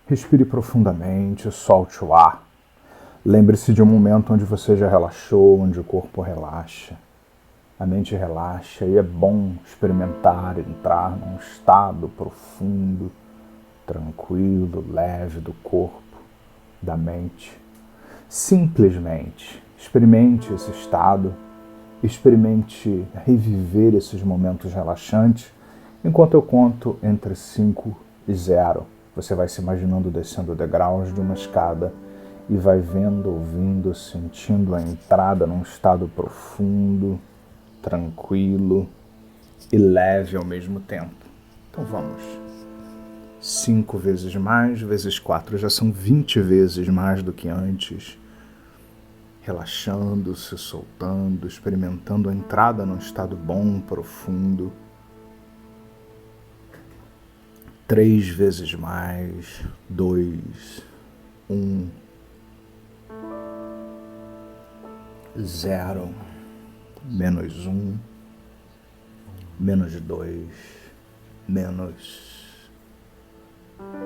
Respire profundamente, solte o ar. Lembre-se de um momento onde você já relaxou, onde o corpo relaxa, a mente relaxa, e é bom experimentar entrar num estado profundo, tranquilo, leve do corpo, da mente. Simplesmente experimente esse estado, experimente reviver esses momentos relaxantes, enquanto eu conto entre 5 e 0. Você vai se imaginando descendo degraus de uma escada e vai vendo, ouvindo, sentindo a entrada num estado profundo, tranquilo e leve ao mesmo tempo. Então vamos. 5 vezes mais, vezes 4, já são 20 vezes mais do que antes. Relaxando, se soltando, experimentando a entrada num estado bom, profundo. 3 vezes mais, 2, 1, 0, menos 1, menos 2, menos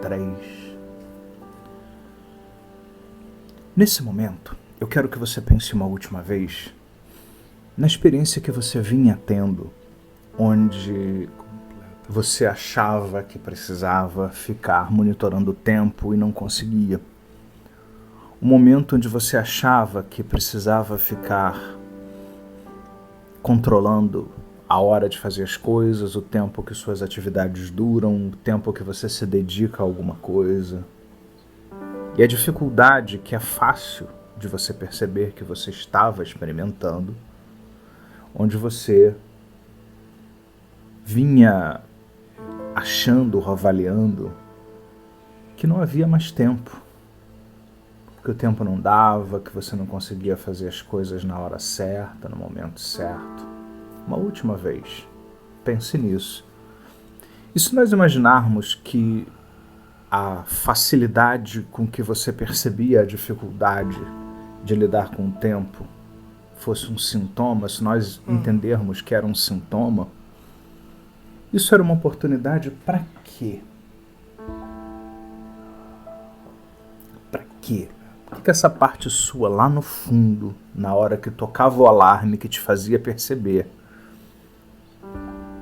3. Nesse momento, eu quero que você pense uma última vez na experiência que você vinha tendo, onde você achava que precisava ficar monitorando o tempo e não conseguia. O momento onde você achava que precisava ficar controlando a hora de fazer as coisas, o tempo que suas atividades duram, o tempo que você se dedica a alguma coisa. E a dificuldade que é fácil de você perceber que você estava experimentando, onde você vinha achando ou avaliando que não havia mais tempo, que o tempo não dava, que você não conseguia fazer as coisas na hora certa, no momento certo. Uma última vez, pense nisso. E se nós imaginarmos que a facilidade com que você percebia a dificuldade de lidar com o tempo fosse um sintoma, se nós entendermos que era um sintoma, isso era uma oportunidade para quê? Para quê? Por que essa parte sua lá no fundo, na hora que tocava o alarme que te fazia perceber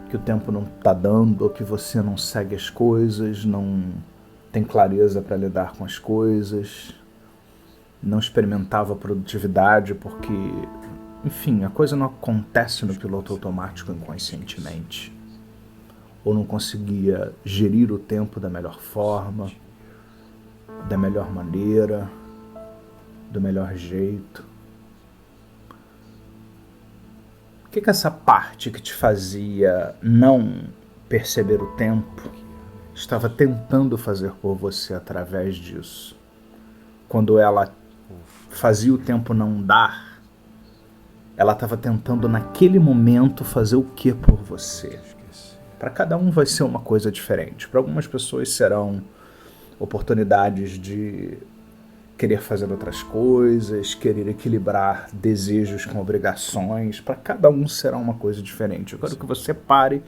que o tempo não está dando, ou que você não segue as coisas, não tem clareza para lidar com as coisas, não experimentava produtividade porque, enfim, a coisa não acontece no piloto automático inconscientemente, ou não conseguia gerir o tempo da melhor forma, da melhor maneira, do melhor jeito? O que essa parte que te fazia não perceber o tempo estava tentando fazer por você através disso? Quando ela fazia o tempo não dar, ela estava tentando naquele momento fazer o que por você? Para cada um vai ser uma coisa diferente. Para algumas pessoas serão oportunidades de querer fazer outras coisas, querer equilibrar desejos com obrigações. Para cada um será uma coisa diferente. Eu quero que você pare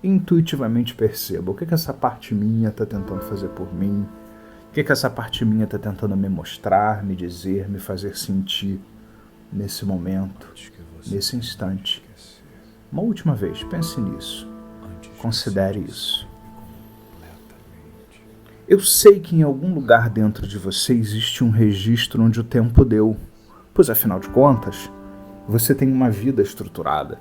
e intuitivamente perceba o que essa parte minha está tentando fazer por mim, o que essa parte minha está tentando me mostrar, me dizer, me fazer sentir nesse momento, nesse instante. Uma última vez, pense nisso. Considere isso. Eu sei que em algum lugar dentro de você existe um registro onde o tempo deu, pois afinal de contas, você tem uma vida estruturada.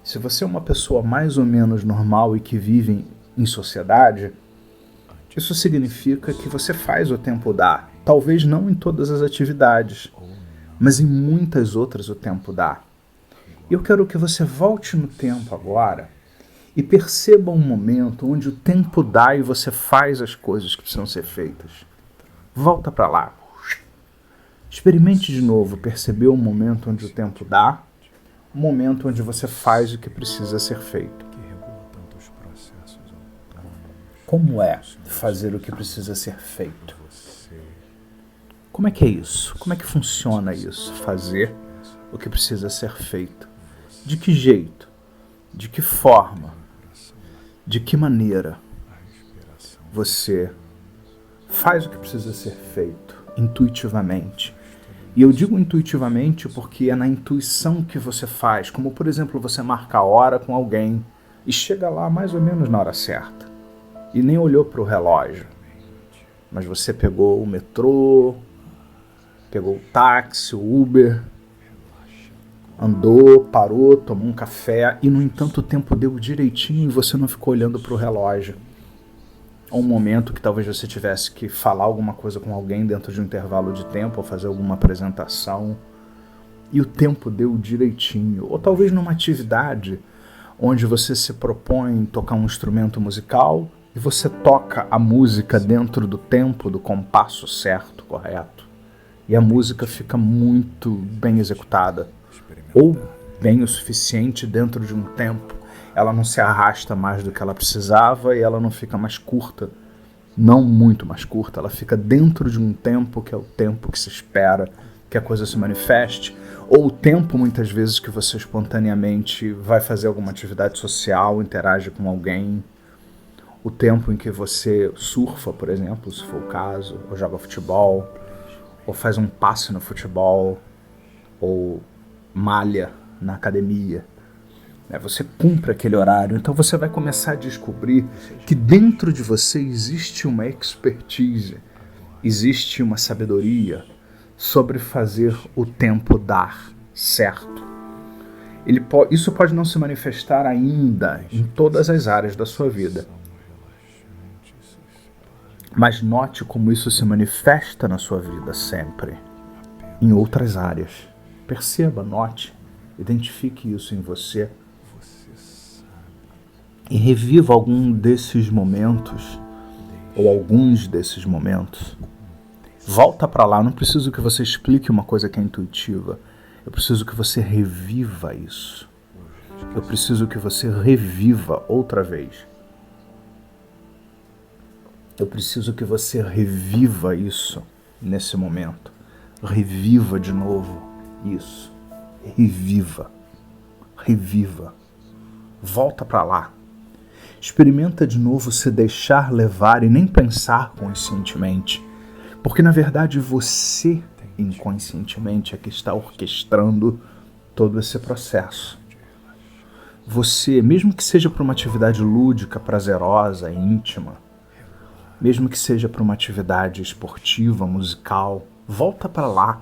Se você é uma pessoa mais ou menos normal e que vive em sociedade, isso significa que você faz o tempo dar. Talvez não em todas as atividades, mas em muitas outras o tempo dá. E eu quero que você volte no tempo agora e perceba um momento onde o tempo dá e você faz as coisas que precisam ser feitas. Volta para lá. Experimente de novo perceber um momento onde o tempo dá, um momento onde você faz o que precisa ser feito. Como é fazer o que precisa ser feito? Como é que é isso? Como é que funciona isso? Fazer o que precisa ser feito. De que jeito? De que forma? De que maneira você faz o que precisa ser feito, intuitivamente. E eu digo intuitivamente porque é na intuição que você faz, como por exemplo você marca a hora com alguém e chega lá mais ou menos na hora certa e nem olhou para o relógio, mas você pegou o metrô, pegou o táxi, o Uber, andou, parou, tomou um café e no entanto o tempo deu direitinho e você não ficou olhando para o relógio. Um momento que talvez você tivesse que falar alguma coisa com alguém dentro de um intervalo de tempo, ou fazer alguma apresentação, e o tempo deu direitinho. Ou talvez numa atividade onde você se propõe tocar um instrumento musical e você toca a música dentro do tempo, do compasso certo, correto. E a música fica muito bem executada, ou bem o suficiente dentro de um tempo. Ela não se arrasta mais do que ela precisava e ela não fica mais curta, não muito mais curta, ela fica dentro de um tempo que é o tempo que se espera que a coisa se manifeste, ou o tempo muitas vezes que você espontaneamente vai fazer alguma atividade social, interage com alguém, o tempo em que você surfa, por exemplo, se for o caso, ou joga futebol, ou faz um passe no futebol, ou malha na academia. Você cumpre aquele horário, então você vai começar a descobrir que dentro de você existe uma expertise, existe uma sabedoria sobre fazer o tempo dar certo. Isso pode não se manifestar ainda em todas as áreas da sua vida, mas note como isso se manifesta na sua vida sempre, em outras áreas. Perceba, note, identifique isso em você. E reviva algum desses momentos, ou alguns desses momentos. Volta para lá, não preciso que você explique uma coisa que é intuitiva. Eu preciso que você reviva isso. Eu preciso que você reviva outra vez. Eu preciso que você reviva isso nesse momento. Reviva de novo isso. Reviva. Reviva. Volta para lá. Experimenta de novo se deixar levar e nem pensar conscientemente, porque na verdade você inconscientemente é que está orquestrando todo esse processo. Você, mesmo que seja para uma atividade lúdica, prazerosa, íntima, mesmo que seja para uma atividade esportiva, musical, volta para lá,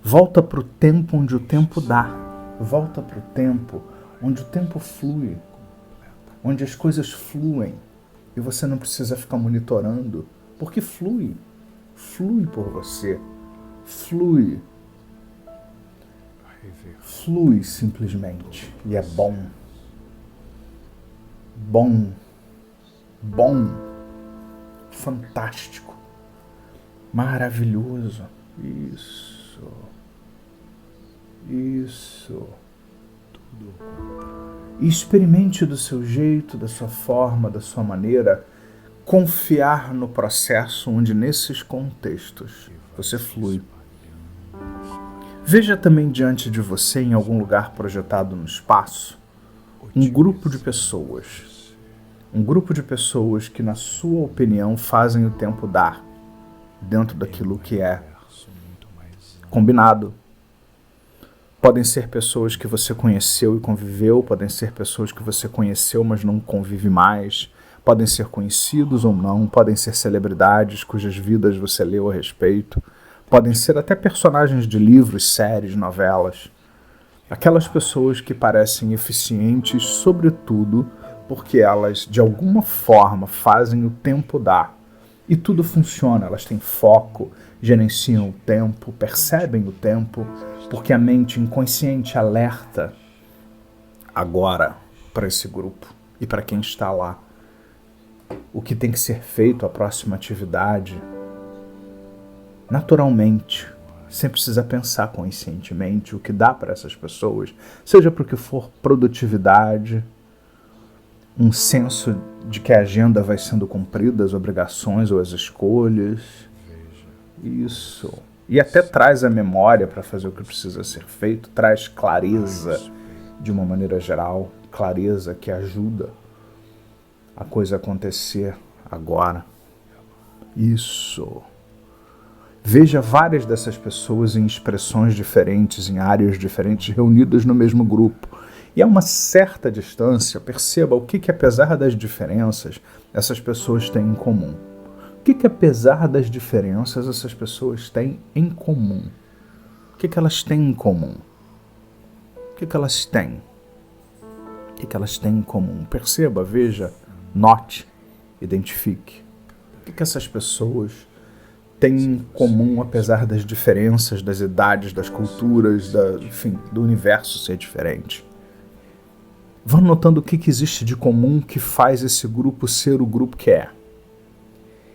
volta para o tempo onde o tempo dá, volta para o tempo onde o tempo flui, onde as coisas fluem e você não precisa ficar monitorando, porque flui por você, flui simplesmente, e é bom, fantástico, maravilhoso, isso. E experimente do seu jeito, da sua forma, da sua maneira, confiar no processo onde nesses contextos você flui. Veja também diante de você, em algum lugar projetado no espaço, um grupo de pessoas. Um grupo de pessoas que, na sua opinião, fazem o tempo dar, dentro daquilo que é combinado. Podem ser pessoas que você conheceu e conviveu, podem ser pessoas que você conheceu, mas não convive mais, podem ser conhecidos ou não, podem ser celebridades cujas vidas você leu a respeito, podem ser até personagens de livros, séries, novelas. Aquelas pessoas que parecem eficientes, sobretudo, porque elas, de alguma forma, fazem o tempo dar. E tudo funciona, elas têm foco, gerenciam o tempo, percebem o tempo, porque a mente inconsciente alerta agora para esse grupo e para quem está lá. O que tem que ser feito, a próxima atividade, naturalmente, sem precisar pensar conscientemente o que dá para essas pessoas, seja para o que for produtividade, um senso de que a agenda vai sendo cumprida, as obrigações ou as escolhas. Isso. E até traz a memória para fazer o que precisa ser feito, traz clareza de uma maneira geral, clareza que ajuda a coisa acontecer agora. Isso. Veja várias dessas pessoas em expressões diferentes, em áreas diferentes, reunidas no mesmo grupo. E a uma certa distância, perceba o que apesar das diferenças, essas pessoas têm em comum. O que apesar das diferenças, essas pessoas têm em comum? O que elas têm em comum? O que elas têm? O que elas têm em comum? Perceba, veja, note, identifique. O que essas pessoas têm em comum, apesar das diferenças, das idades, das culturas, enfim, do universo ser diferente? Vão notando o que existe de comum que faz esse grupo ser o grupo que é.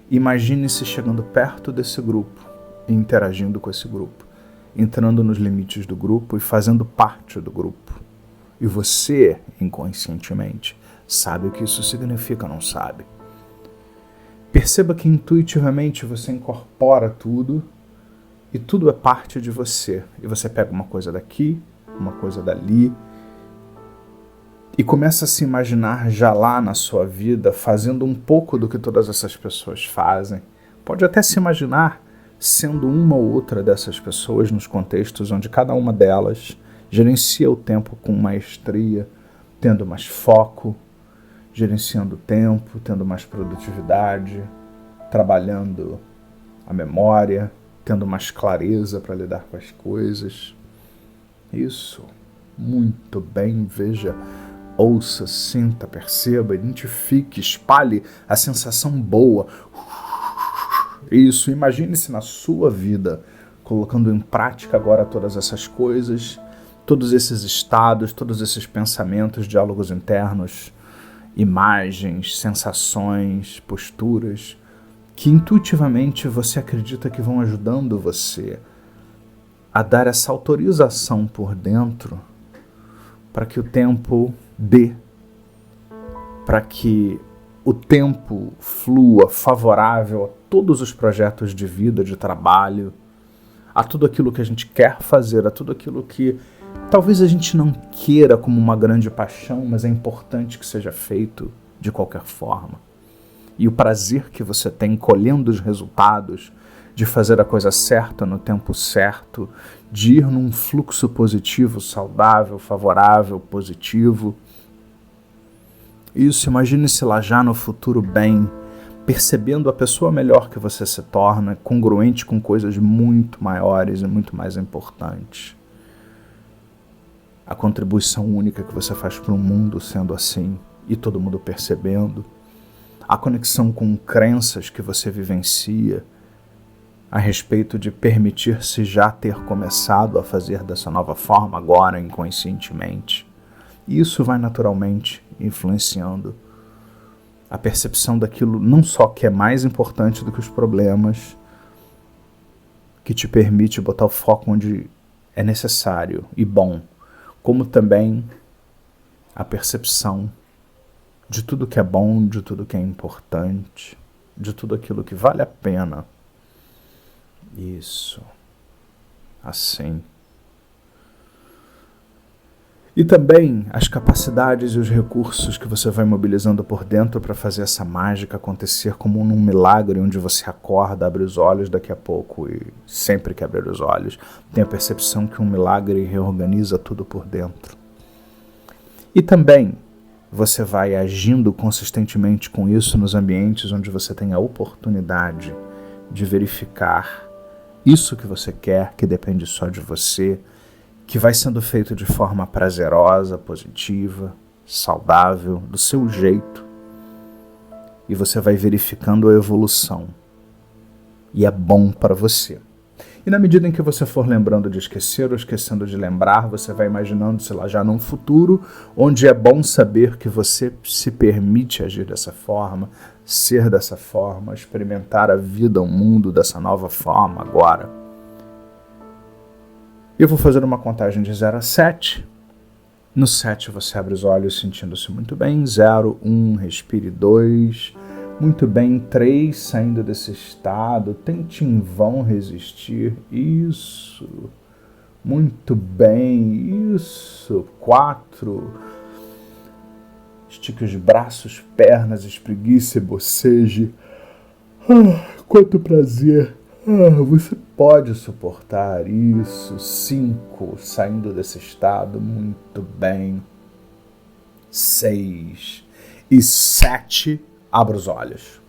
Imagine-se chegando perto desse grupo e interagindo com esse grupo, entrando nos limites do grupo e fazendo parte do grupo. E você, inconscientemente, sabe o que isso significa, não sabe? Perceba que intuitivamente você incorpora tudo e tudo é parte de você. E você pega uma coisa daqui, uma coisa dali e começa a se imaginar já lá na sua vida fazendo um pouco do que todas essas pessoas fazem. Pode até se imaginar sendo uma ou outra dessas pessoas nos contextos onde cada uma delas gerencia o tempo com maestria, tendo mais foco, gerenciando o tempo, tendo mais produtividade, trabalhando a memória, tendo mais clareza para lidar com as coisas. Isso, muito bem, veja, ouça, sinta, perceba, identifique, espalhe a sensação boa. Isso, imagine-se na sua vida, colocando em prática agora todas essas coisas, todos esses estados, todos esses pensamentos, diálogos internos, imagens, sensações, posturas, que intuitivamente você acredita que vão ajudando você a dar essa autorização por dentro para que o tempo dê, para que o tempo flua favorável a todos os projetos de vida, de trabalho, a tudo aquilo que a gente quer fazer, a tudo aquilo que talvez a gente não queira como uma grande paixão, mas é importante que seja feito de qualquer forma. E o prazer que você tem colhendo os resultados, de fazer a coisa certa no tempo certo, de ir num fluxo positivo, saudável, favorável, positivo. Isso, imagine-se lá já no futuro bem, percebendo a pessoa melhor que você se torna, congruente com coisas muito maiores e muito mais importantes. A contribuição única que você faz para o mundo sendo assim, e todo mundo percebendo. A conexão com crenças que você vivencia a respeito de permitir-se já ter começado a fazer dessa nova forma agora inconscientemente. E isso vai naturalmente influenciando a percepção daquilo não só que é mais importante do que os problemas, que te permite botar o foco onde é necessário e bom, como também a percepção de tudo que é bom, de tudo que é importante, de tudo aquilo que vale a pena. Isso. Assim. E também as capacidades e os recursos que você vai mobilizando por dentro para fazer essa mágica acontecer como num milagre, onde você acorda, abre os olhos daqui a pouco e sempre que abrir os olhos, tem a percepção que um milagre reorganiza tudo por dentro. E também você vai agindo consistentemente com isso nos ambientes onde você tem a oportunidade de verificar isso que você quer, que depende só de você, que vai sendo feito de forma prazerosa, positiva, saudável, do seu jeito. E você vai verificando a evolução. E é bom para você. E na medida em que você for lembrando de esquecer ou esquecendo de lembrar, você vai imaginando, sei lá, já num futuro, onde é bom saber que você se permite agir dessa forma, ser dessa forma, experimentar a vida, o mundo dessa nova forma agora. Eu vou fazer uma contagem de 0 a 7. No 7 você abre os olhos sentindo-se muito bem. 0, 1, respire. 2, muito bem. 3, saindo desse estado. Tente em vão resistir. Isso. Muito bem. Isso. 4. Estique os braços, pernas, espreguice, boceje. Quanto prazer. Você pode suportar isso. 5, saindo desse estado. Muito bem. 6 e 7, abra os olhos.